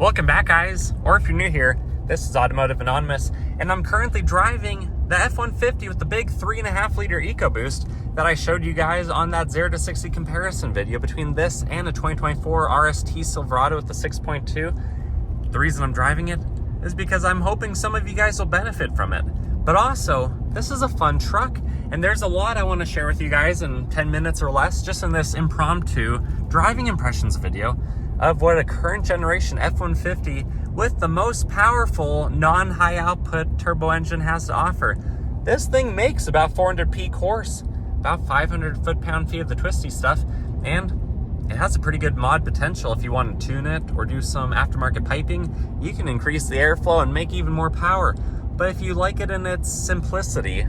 Welcome back, guys, or if you're new here, this is Automotive Anonymous, and I'm currently driving the F-150 with the big 3.5 liter Ecoboost that I showed you guys on that 0 to 60 comparison video between this and a 2024 RST Silverado with the 6.2. The reason I'm driving it is because I'm hoping some of you guys will benefit from it. But also, this is a fun truck, and there's a lot I want to share with you guys in 10 minutes or less, just in this impromptu driving impressions video of what a current generation F-150 with the most powerful non-high output turbo engine has to offer. This thing makes about 400 peak horse, about 500 foot-pound-feet of the twisty stuff, and it has a pretty good mod potential. If you want to tune it or do some aftermarket piping, you can increase the airflow and make even more power. But if you like it in its simplicity,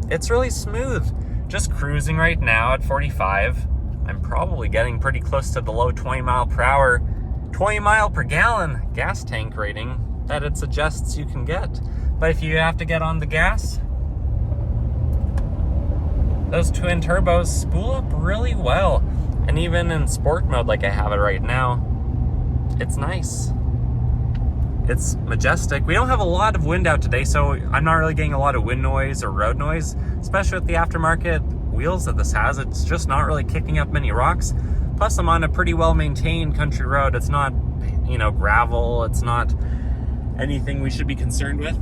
it's really smooth. Just cruising right now at 45. I'm probably getting pretty close to the low 20 mile per hour, 20 mile per gallon gas tank rating that it suggests you can get. But if you have to get on the gas, those twin turbos spool up really well. And even in sport mode like I have it right now, it's nice. It's majestic. We don't have a lot of wind out today, so I'm not really getting a lot of wind noise or road noise, especially with the aftermarket wheels that this has. It's just not really kicking up many rocks. Plus, I'm on a pretty well-maintained country road. It's not, gravel. It's not anything we should be concerned with.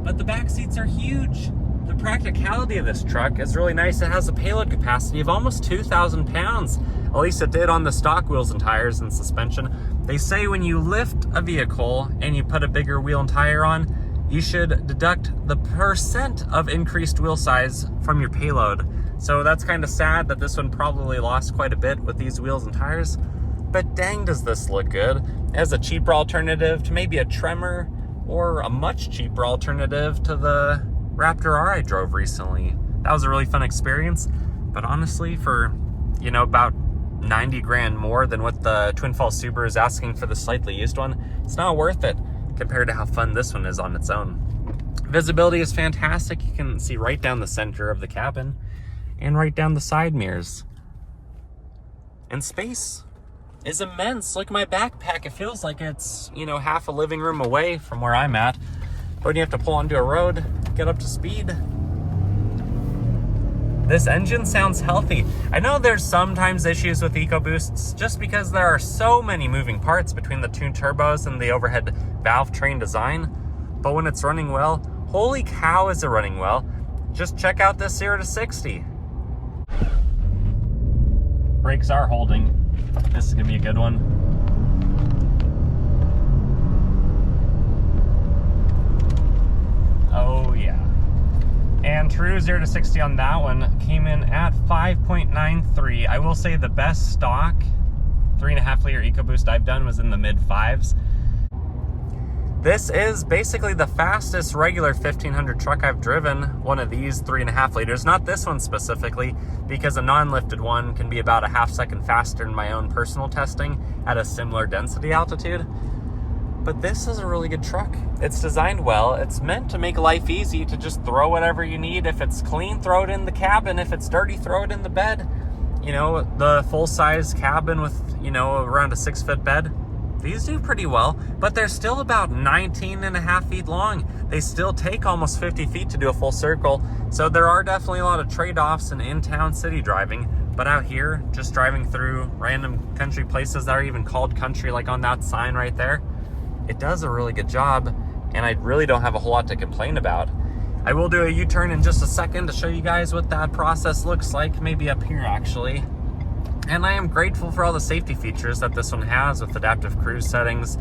But the back seats are huge. The practicality of this truck is really nice. It has a payload capacity of almost 2,000 pounds. At least it did on the stock wheels and tires and suspension. They say when you lift a vehicle and you put a bigger wheel and tire on, you should deduct the % of increased wheel size from your payload. So that's kind of sad that this one probably lost quite a bit with these wheels and tires. But dang, does this look good as a cheaper alternative to maybe a Tremor, or a much cheaper alternative to the Raptor R I drove recently. That was a really fun experience. But honestly, for, about 90 grand more than what the Twin Falls Subaru is asking for the slightly used one, it's not worth it compared to how fun this one is on its own. Visibility is fantastic. You can see right down the center of the cabin and right down the side mirrors. And space is immense. Look at my backpack. It feels like it's, half a living room away from where I'm at. But when you have to pull onto a road, get up to speed. This engine sounds healthy. I know there's sometimes issues with Ecoboosts just because there are so many moving parts between the two turbos and the overhead valve train design. But when it's running well, holy cow is it running well. Just check out this 0 to 60. Brakes are holding. This is gonna be a good one. Oh yeah. And true 0 to 60 on that one came in at 5.93. I will say the best stock 3.5 liter Ecoboost I've done was in the mid 5s. This is basically the fastest regular 1500 truck I've driven, one of these 3.5 liters. Not this one specifically, because a non-lifted one can be about a half second faster in my own personal testing at a similar density altitude. But this is a really good truck. It's designed well. It's meant to make life easy, to just throw whatever you need. If it's clean, throw it in the cabin. If it's dirty, throw it in the bed. The full-size cabin with, around a 6-foot bed. These do pretty well, but they're still about 19.5 feet long. They still take almost 50 feet to do a full circle. So there are definitely a lot of trade-offs in town city driving. But out here, just driving through random country places that are even called country, like on that sign right there, it does a really good job, and I really don't have a whole lot to complain about. I will do a U-turn in just a second to show you guys what that process looks like, maybe up here actually. And I am grateful for all the safety features that this one has with adaptive cruise settings,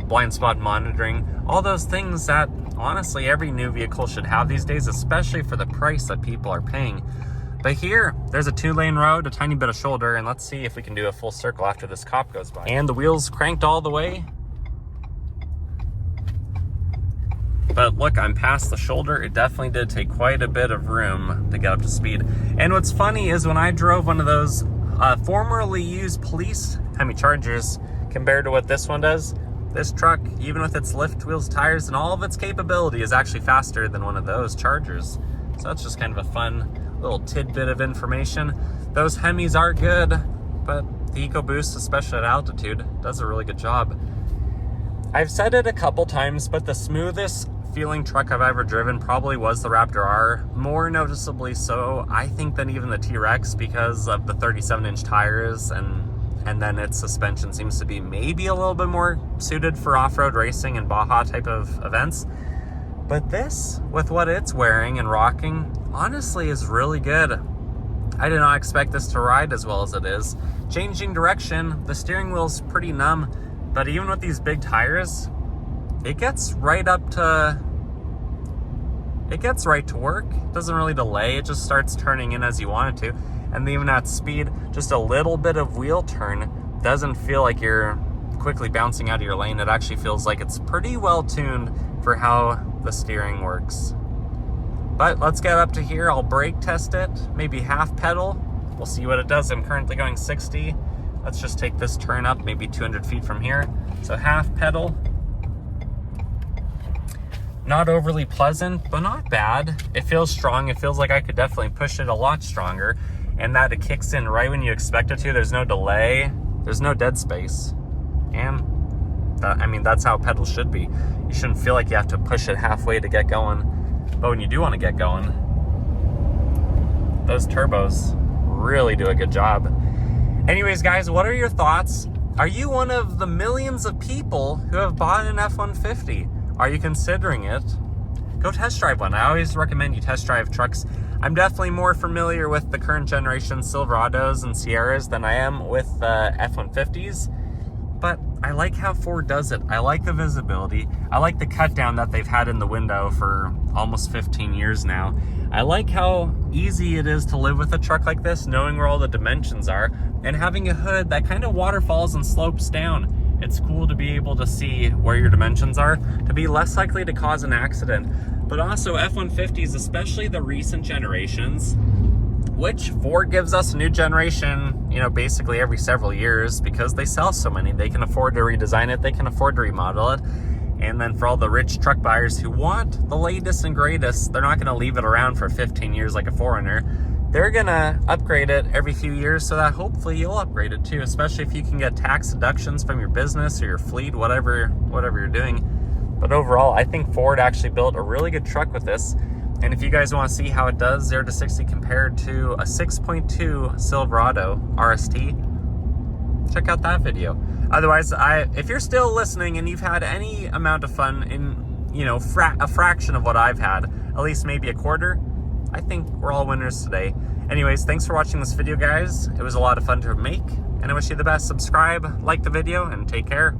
blind spot monitoring, all those things that honestly every new vehicle should have these days, especially for the price that people are paying. But here, there's a 2-lane road, a tiny bit of shoulder, and let's see if we can do a full circle after this cop goes by. And the wheels cranked all the way. But look, I'm past the shoulder. It definitely did take quite a bit of room to get up to speed. And what's funny is when I drove one of those formerly used police Hemi Chargers compared to what this one does, this truck, even with its lift wheels, tires, and all of its capability, is actually faster than one of those Chargers. So that's just kind of a fun little tidbit of information. Those Hemis are good, but the Ecoboost, especially at altitude, does a really good job. I've said it a couple times, but the smoothest feeling truck I've ever driven probably was the Raptor R. More noticeably so, I think, than even the T-Rex because of the 37-inch tires, and then its suspension seems to be maybe a little bit more suited for off-road racing and Baja type of events. But this, with what it's wearing and rocking, honestly is really good. I did not expect this to ride as well as it is. Changing direction, the steering wheel's pretty numb, but even with these big tires, it gets right to work. It doesn't really delay. It just starts turning in as you want it to. And even at speed, just a little bit of wheel turn doesn't feel like you're quickly bouncing out of your lane. It actually feels like it's pretty well tuned for how the steering works. But let's get up to here. I'll brake test it, maybe half pedal. We'll see what it does. I'm currently going 60. Let's just take this turn up, maybe 200 feet from here. So half pedal. Not overly pleasant, but not bad. It feels strong. It feels like I could definitely push it a lot stronger, and that it kicks in right when you expect it to. There's no delay. There's no dead space. And I mean, that's how pedals should be. You shouldn't feel like you have to push it halfway to get going. But when you do want to get going, those turbos really do a good job. Anyways, guys, what are your thoughts? Are you one of the millions of people who have bought an F-150? Are you considering it? Go test drive one. I always recommend you test drive trucks. I'm definitely more familiar with the current generation Silverados and Sierras than I am with F-150s. But I like how Ford does it. I like the visibility. I like the cut down that they've had in the window for almost 15 years now. I like how easy it is to live with a truck like this, knowing where all the dimensions are, and having a hood that kind of waterfalls and slopes down. It's cool to be able to see where your dimensions are, to be less likely to cause an accident. But also F-150s, especially the recent generations, which Ford gives us a new generation, you know, basically every several years because they sell so many. They can afford to redesign it, they can afford to remodel it. And then for all the rich truck buyers who want the latest and greatest, they're not going to leave it around for 15 years like a 4Runner. They're going to upgrade it every few years so that hopefully you'll upgrade it too, especially if you can get tax deductions from your business or your fleet, whatever you're doing. But overall, I think Ford actually built a really good truck with this. And if you guys want to see how it does 0 to 60 compared to a 6.2 Silverado RST, check out that video. Otherwise, if you're still listening and you've had any amount of fun in, you know, a fraction of what I've had, at least maybe a quarter, I think we're all winners today. Anyways, thanks for watching this video, guys. It was a lot of fun to make, and I wish you the best. Subscribe, like the video, and take care.